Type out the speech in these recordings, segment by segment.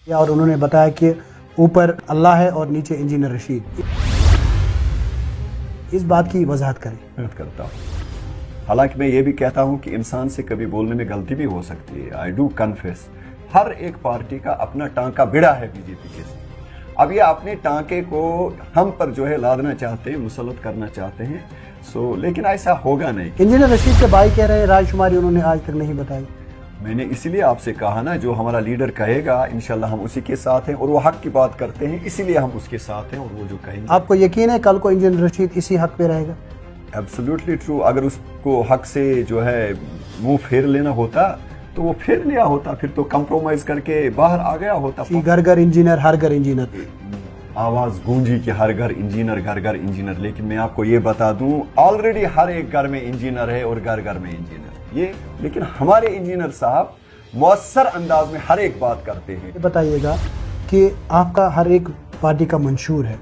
और उन्होंने बताया कि ऊपर अल्लाह है और नीचे इंजीनियर रशीद। इस बात की वजाहत करें। करता हूँ, हालांकि मैं ये भी कहता हूँ कि इंसान से कभी बोलने में गलती भी हो सकती है। आई डू कन्फेस, हर एक पार्टी का अपना टांका भिड़ा है बीजेपी के साथ। अब ये अपने टांके को हम पर जो है लादना चाहते हैं, मुसल्लत करना चाहते हैं। लेकिन ऐसा होगा नहीं। इंजीनियर रशीद के भाई कह रहे हैं रायशुमारी उन्होंने आज तक नहीं बताई। मैंने इसीलिए आपसे कहा ना, जो हमारा लीडर कहेगा इंशाल्लाह हम उसी के साथ हैं, और वो हक की बात करते हैं इसीलिए हम उसके साथ हैं, और वो जो कहेंगे। आपको यकीन है कल को इंजीनियर रशीद इसी हक पे रहेगा? Absolutely true. अगर उसको हक से जो है मुंह फेर लेना होता तो वो फेर लिया होता, फिर तो कंप्रोमाइज करके बाहर आ गया होता। घर घर इंजीनियर, हर घर इंजीनियर, आवाज गूंजी कि हर घर इंजीनियर, घर घर इंजीनियर। लेकिन मैं आपको ये बता दूं, ऑलरेडी हर एक घर में इंजीनियर है और घर घर में इंजीनियर ये। लेकिन हमारे इंजीनियर साहब मौसर अंदाज में हर एक बात करते हैं। बताइएगा कि आपका हर एक पार्टी का मंशूर है,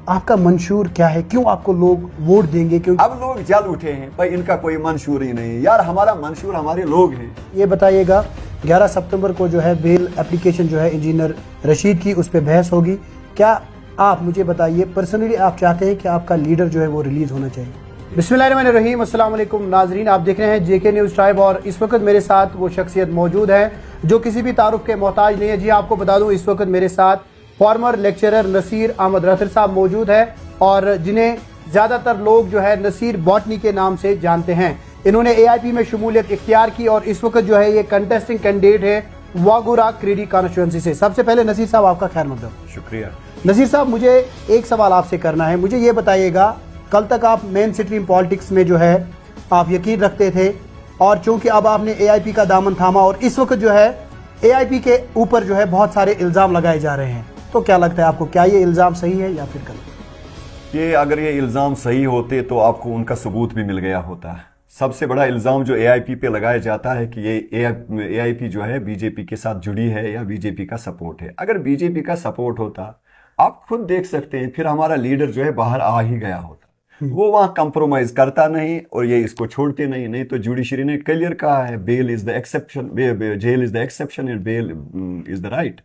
आपका मंशूर क्या है? क्यों आपको लोग वोट देंगे? क्यों अब लोग जल उठे हैं भाई, इनका कोई मंशूर ही नहीं यार। हमारा मंशूर हमारे लोग हैं। ये बताइएगा 11 सितंबर को जो है बेल एप्लीकेशन जो है इंजीनियर रशीद की, उस पर बहस होगी। क्या आप मुझे बताइए पर्सनली आप चाहते हैं कि आपका लीडर जो है वो रिलीज होना चाहिए? बिस्मिल्लाहिर्रहमानिर्रहीम, अस्सलाम वालेकुम नाजरीन, आप देख रहे हैं जेके न्यूज़ ट्राइब और इस वक्त मेरे साथ वो शख्सियत मौजूद है जो किसी भी तारुफ के मोहताज नहीं है। जी आपको बता दूं, इस वक्त मेरे साथ फॉर्मर लेक्चरर नसीर अहमद रथर साहब मौजूद है और जिन्हें ज़्यादातर लोग जो है नसीर बॉटनी के नाम से जानते हैं। इन्होंने AIP में शमूलियत इख्तियार की और इस वक्त जो है ये कंटेस्टिंग कैंडिडेट है वागुरा क्रीडी कॉन्स्टिट्यूएंसी से। सबसे पहले नसीर साहब आपका खैर मकदम। शुक्रिया। नसीर साहब, मुझे एक सवाल आपसे करना है। मुझे ये बताइएगा, कल तक आप मेन स्ट्रीम पॉलिटिक्स में जो है आप यकीन रखते थे और चूंकि अब आपने AIP का दामन थामा और इस वक्त जो है AIP के ऊपर जो है बहुत सारे इल्ज़ाम लगाए जा रहे हैं, तो क्या लगता है आपको, क्या ये इल्ज़ाम सही है या फिर गलत? ये अगर ये इल्ज़ाम सही होते तो आपको उनका सबूत भी मिल गया होता। सबसे बड़ा इल्ज़ाम जो AIP पे लगाया जाता है कि ये AIP जो है बीजेपी के साथ जुड़ी है या बीजेपी का सपोर्ट है। अगर बीजेपी का सपोर्ट होता, आप खुद देख सकते हैं, फिर हमारा लीडर जो है बाहर आ ही गया होता। वो वहां कंप्रोमाइज करता नहीं और ये इसको छोड़ते नहीं तो जुडिशरी ने क्लियर कहा है bail is the exception, jail is the exception and bail is the right.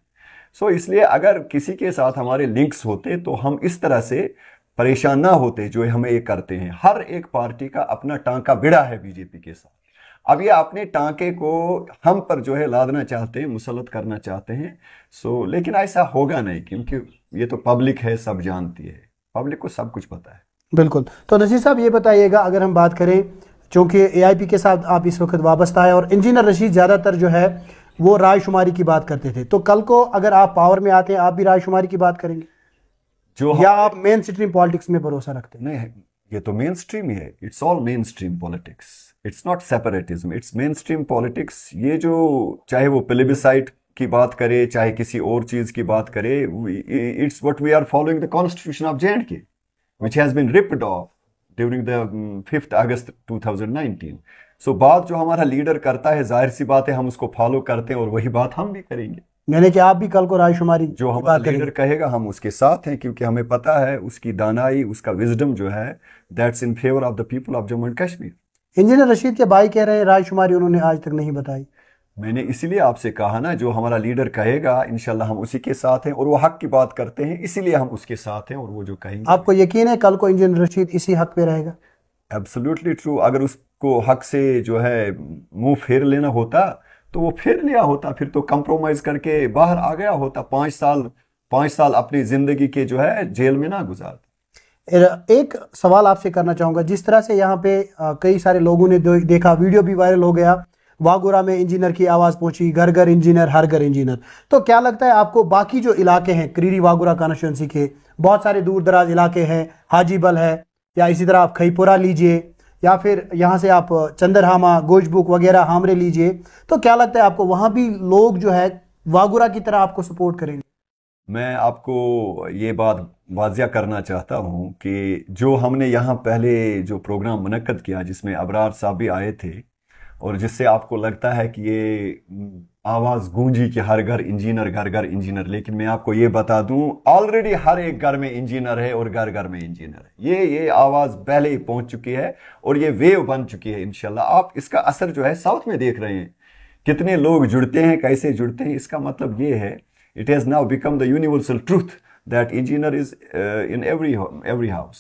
इसलिए अगर किसी के साथ हमारे लिंक्स होते तो हम इस तरह से परेशान ना होते जो हमें ये करते हैं। हर एक पार्टी का अपना टांका भिड़ा है बीजेपी के साथ। अब ये अपने टांके को हम पर जो है लादना चाहते हैं, मुसल्लत करना चाहते हैं। लेकिन ऐसा होगा नहीं, क्योंकि ये तो पब्लिक है, सब जानती है, पब्लिक को सब कुछ पता है। बिल्कुल। तो नसीर साहब ये बताइएगा, अगर हम बात करें, चूंकि AIP के साथ आप इस वक्त वाबस्ता है और इंजीनियर रशीद ज़्यादातर जो है वो रायशुमारी की बात करते थे, तो कल को अगर आप पावर में आते हैं आप भी रायशुमारी की बात करेंगे या आप मेन स्ट्रीम पॉलिटिक्स में भरोसा रखते हैं? नहीं, ये तो मेन स्ट्रीम ही है। It's all main stream politics, it's not separatism, it's main stream politics. ये जो चाहे वो प्लेबिसाइट की बात करे, चाहे किसी और चीज की बात करे, it's what we are following the constitution of J&K which has been ripped off during the 5th August 2019। बात जो हमारा लीडर करता है, जाहिर सी बात है हम उसको फॉलो करते हैं और वही बात हम भी करेंगे। यानी कि आप भी कल को रायशुमारी जो हमारा लीडर कहेगा हम उसके साथ हैं, क्योंकि हमें पता है उसकी दानाई, उसका विजडम जो है that's in favour of the people of Jammu and Kashmir. Engineer Rashid के भाई कह रहे हैं रायशुमारी उन्होंने आज तक नहीं बताई। मैंने इसीलिए आपसे कहा ना, जो हमारा लीडर कहेगा इंशाल्लाह हम उसी के साथ हैं, और वो हक की बात करते हैं इसीलिए हम उसके साथ हैं, और वो जो कहेंगे। आपको यकीन है कल को इंजीनियर रशीद इसी हक पे रहेगा? Absolutely true. अगर उसको हक से जो है मुंह फेर लेना होता तो वो फेर लिया होता, फिर तो कंप्रोमाइज करके बाहर आ गया होता। 5 साल अपनी जिंदगी के जो है जेल में ना गुजारता। एक सवाल आपसे करना चाहूंगा, जिस तरह से यहाँ पे कई सारे लोगों ने देखा, वीडियो भी वायरल हो गया, वागुरा में इंजीनियर की आवाज पहुंची, घर घर इंजीनियर, हर घर इंजीनियर, तो क्या लगता है आपको बाकी जो इलाके हैं क्रीरी वागुरा कॉन्स्टिट्यूएंसी के, बहुत सारे दूर दराज इलाके हैं, हाजीबल है, या इसी तरह आप खईपुरा लीजिए, या फिर यहाँ से आप चंदरहामा, गोशबुक वगैरह हामरे लीजिए, तो क्या लगता है आपको वहां भी लोग जो है वागुरा की तरह आपको सपोर्ट करेंगे? मैं आपको ये बात वाजिया करना चाहता हूँ कि जो हमने यहाँ पहले जो प्रोग्राम मुनक्कद किया जिसमें अबरार साहब भी आए थे, और जिससे आपको लगता है कि ये आवाज गूंजी कि हर घर इंजीनियर, घर घर इंजीनियर, लेकिन मैं आपको ये बता दूं ऑलरेडी हर एक घर में इंजीनियर है और घर घर में इंजीनियर है। ये आवाज पहले ही पहुंच चुकी है और ये वेव बन चुकी है। इंशाल्लाह आप इसका असर जो है साउथ में देख रहे हैं, कितने लोग जुड़ते हैं, कैसे जुड़ते हैं। इसका मतलब ये है It has now become the universal truth that engineer is in every house.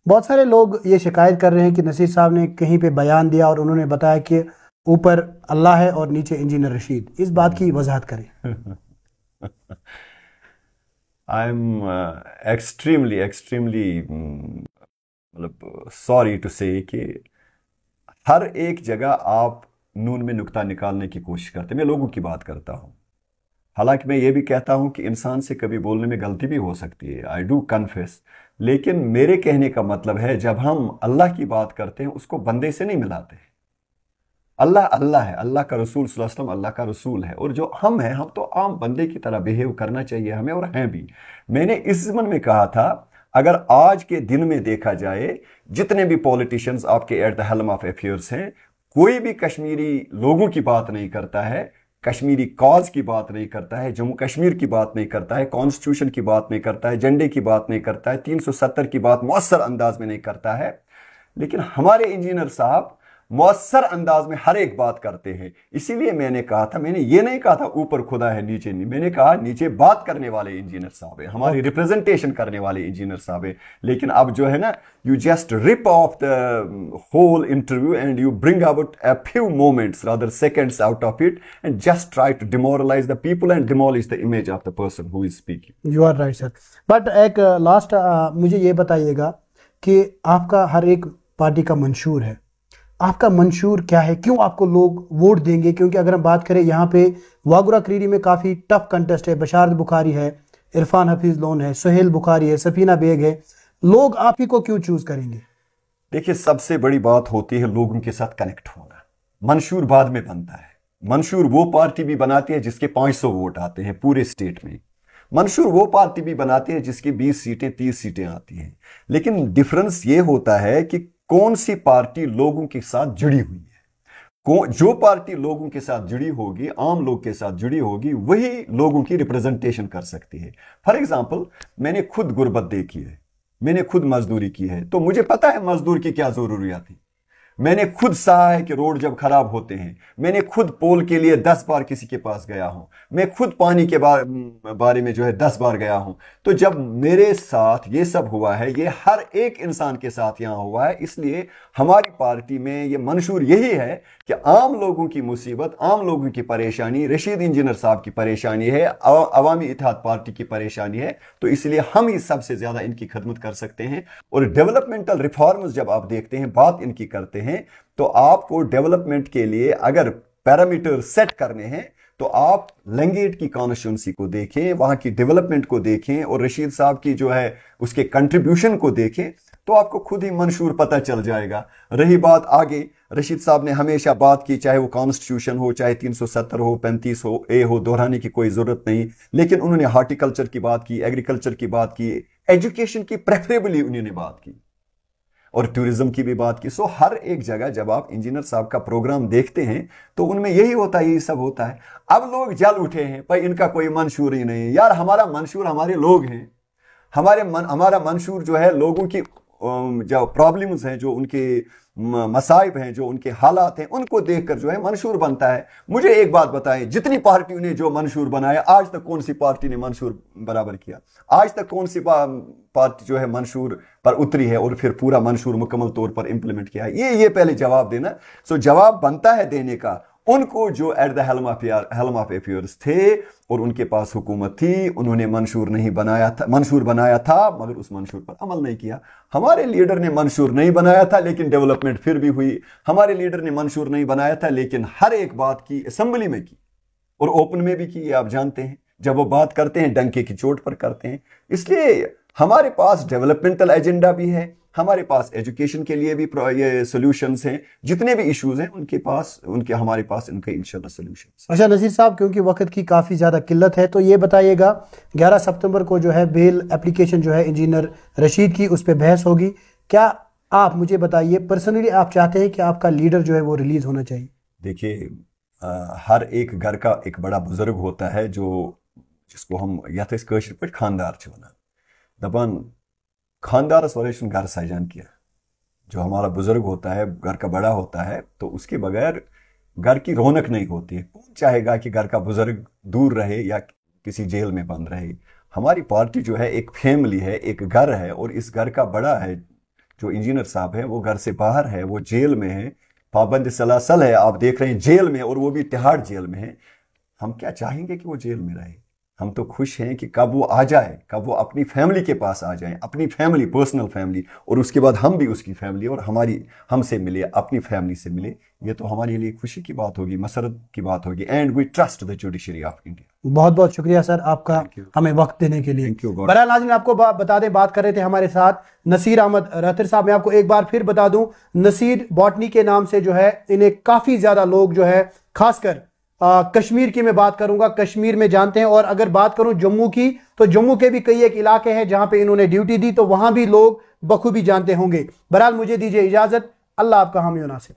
बहुत सारे लोग ये शिकायत कर रहे हैं कि नसीर साहब ने कहीं पे बयान दिया और उन्होंने बताया कि ऊपर अल्लाह है और नीचे इंजीनियर रशीद। इस बात की वजाहत करें। आई एम एक्सट्रीमली मतलब सॉरी टू से कि हर एक जगह आप नून में नुक्ता निकालने की कोशिश करते हैं। मैं लोगों की बात करता हूं, हालांकि मैं ये भी कहता हूं कि इंसान से कभी बोलने में गलती भी हो सकती है, आई डू कन्फेस। लेकिन मेरे कहने का मतलब है जब हम अल्लाह की बात करते हैं उसको बंदे से नहीं मिलाते। अल्लाह अल्लाह है, अल्लाह का रसूल सल्लल्लाहु अलैहि वसल्लम अल्लाह का रसूल है, और जो हम हैं हम तो आम बंदे की तरह बिहेव करना चाहिए हमें, और हैं भी। मैंने इस ज़मन में कहा था अगर आज के दिन में देखा जाए जितने भी पॉलिटिशियंस आपके at the helm of affairs हैं, कोई भी कश्मीरी लोगों की बात नहीं करता है, कश्मीरी कॉज की बात नहीं करता है, जम्मू कश्मीर की बात नहीं करता है, कॉन्स्टिट्यूशन की बात नहीं करता है, झंडे की बात नहीं करता है, 370 की बात मौसर अंदाज में नहीं करता है। लेकिन हमारे इंजीनियर साहब मौसर अंदाज में हर एक बात करते हैं। इसीलिए मैंने कहा था, मैंने ये नहीं कहा था ऊपर खुदा है नीचे नहीं, मैंने कहा नीचे बात करने वाले इंजीनियर साहब है, हमारी रिप्रेजेंटेशन करने वाले इंजीनियर साहब है। लेकिन अब जो है ना, you just rip off the whole interview and you bring out a few moments rather seconds out of it and just try to demoralise the people and demolish the image of the person who is speaking. You are right sir. But एक last मुझे ये बताइएगा कि आपका हर एक party का मंशूर है, आपका मंशूर क्या है, क्यों आपको लोग वोट देंगे? क्योंकि अगर हम बात करें यहाँ पे वागुरा क्रीरी में काफ़ी टफ कंटेस्ट है, बशारत बुखारी है, इरफान हफीज लोन है, सुहेल बुखारी है, सफीना बेग है, लोग आप ही को क्यों चूज करेंगे? देखिए, सबसे बड़ी बात होती है लोगों के साथ कनेक्ट होना। मंशूर बाद में बनता है। मंशूर वो पार्टी भी बनाती है जिसके 500 वोट आते हैं पूरे स्टेट में। मंशूर वो पार्टी भी बनाती है जिसकी 20 सीटें 30 सीटें आती हैं। लेकिन डिफरेंस ये होता है कि कौन सी पार्टी लोगों के साथ जुड़ी हुई है। जो पार्टी लोगों के साथ जुड़ी होगी, आम लोग के साथ जुड़ी होगी, वही लोगों की रिप्रेजेंटेशन कर सकती है। फॉर एग्जाम्पल, मैंने खुद गुर्बत देखी है, मैंने खुद मजदूरी की है, तो मुझे पता है मजदूर की क्या जरूरियात थी। मैंने खुद सहा है कि रोड जब खराब होते हैं, मैंने खुद पोल के लिए 10 बार किसी के पास गया हूं, मैं खुद पानी के बारे में जो है 10 बार गया हूं। तो जब मेरे साथ ये सब हुआ है, ये हर एक इंसान के साथ यहां हुआ है, इसलिए हमारी पार्टी में ये मंशूर यही है कि आम लोगों की मुसीबत, आम लोगों की परेशानी रशीद इंजीनियर साहब की परेशानी है, अवामी इत्तेहाद पार्टी की परेशानी है। तो इसलिए हम ही सबसे ज्यादा इनकी खिदमत कर सकते हैं। और डेवलपमेंटल रिफॉर्म्स जब आप देखते हैं, बात इनकी करते हैं, तो आपको डेवलपमेंट के लिए अगर पैरामीटर सेट करने हैं तो आप लंगेट की कॉन्स्टिट्यूंसी को देखें, वहां की डेवलपमेंट को देखें और रशीद साहब की जो है उसके कंट्रीब्यूशन को देखें, तो आपको खुद ही मंशूर पता चल जाएगा। रही बात आगे, रशीद साहब ने हमेशा बात की, चाहे वो कॉन्स्टिट्यूशन हो, चाहे 370 हो, 35 हो, ए हो, दोहराने की कोई जरूरत नहीं। लेकिन उन्होंने हार्टिकल्चर की बात की, एग्रीकल्चर की बात की, एजुकेशन की प्रेफरेबली उन्होंने बात की, और टूरिज्म की भी बात की। सो हर एक जगह जब आप इंजीनियर साहब का प्रोग्राम देखते हैं तो उनमें यही होता है, यही सब होता है। अब लोग जल उठे हैं, भाई इनका कोई मंशूर ही नहीं। यार, हमारा मंशूर हमारे लोग हैं, हमारा मंशूर जो है लोगों की जो प्रॉब्लम्स हैं, जो उनके मसाइब हैं, जो उनके हालात हैं, उनको देखकर जो है मंशूर बनता है। मुझे एक बात बताएं, जितनी पार्टियों ने जो मंशूर बनाया, आज तक कौन सी पार्टी ने मंशूर बराबर किया? आज तक कौन सी पार्टी जो है मंशूर पर उतरी है और फिर पूरा मंशूर मुकम्मल तौर पर इंप्लीमेंट किया है? ये पहले जवाब देना। सो जवाब बनता है देने का उनको जो at the helm of affairs थे और उनके पास हुकूमत थी। उन्होंने मंशूर बनाया था मगर उस मंशूर पर अमल नहीं किया। हमारे लीडर ने मंशूर नहीं बनाया था लेकिन डेवलपमेंट फिर भी हुई। हमारे लीडर ने मंशूर नहीं बनाया था लेकिन हर एक बात की असेंबली में की और ओपन में भी की। ये आप जानते हैं, जब वो बात करते हैं डंके की चोट पर करते हैं। इसलिए हमारे पास डेवलपमेंटल एजेंडा भी है, हमारे पास एजुकेशन के लिए भी ये सॉल्यूशंस हैं। जितने भी इश्यूज हैं हमारे पास इनके इंशाल्लाह सॉल्यूशंस। अच्छा नज़ीर साहब, क्योंकि वक्त की काफ़ी ज़्यादा किल्लत है, तो ये बताइएगा 11 सितंबर को जो है बेल एप्लीकेशन जो है इंजीनियर रशीद की, उस पर बहस होगी। क्या आप मुझे बताइए, पर्सनली आप चाहते हैं कि आपका लीडर जो है वो रिलीज होना चाहिए? देखिए, हर एक घर का एक बड़ा बुजुर्ग होता है जिसको हम यथ पे खानदार दपान खानदारस वरे घर सजान किया। जो हमारा बुजुर्ग होता है, घर का बड़ा होता है, तो उसके बगैर घर की रौनक नहीं होती है। कौन चाहेगा कि घर का बुजुर्ग दूर रहे या किसी जेल में बंद रहे। हमारी पार्टी जो है एक फैमिली है, एक घर है, और इस घर का बड़ा है जो इंजीनियर साहब है, वो घर से बाहर है, वो जेल में है, पाबंद सलासल है, आप देख रहे हैं जेल में, और वो भी तिहाड़ जेल में है। हम क्या चाहेंगे कि वो जेल में रहे? हम तो खुश हैं कि कब वो आ जाए, कब वो अपनी फैमिली के पास आ जाए, अपनी फैमिली, पर्सनल फैमिली, और उसके बाद हम भी उसकी फैमिली और हमसे मिले, अपनी फैमिली से मिले। ये तो हमारे लिए खुशी की बात होगी, मसरत की बात होगी। And we trust the judiciary of India. बहुत बहुत शुक्रिया सर आपका हमें वक्त देने के लिए। Thank you. बहरहाल नाज़रीन, आपको बता दें, बात कर रहे थे हमारे साथ नसीर अहमद रहतर साहब। मैं आपको एक बार फिर बता दूं, नसीर बॉटनी के नाम से जो है इन्हें काफी ज्यादा लोग जो है, खासकर कश्मीर की मैं बात करूंगा, कश्मीर में जानते हैं। और अगर बात करूं जम्मू की, तो जम्मू के भी कई एक इलाके हैं जहां पे इन्होंने ड्यूटी दी, तो वहां भी लोग बखूबी जानते होंगे। बहरहाल मुझे दीजिए इजाजत। अल्लाह आपका हामी व नासिर।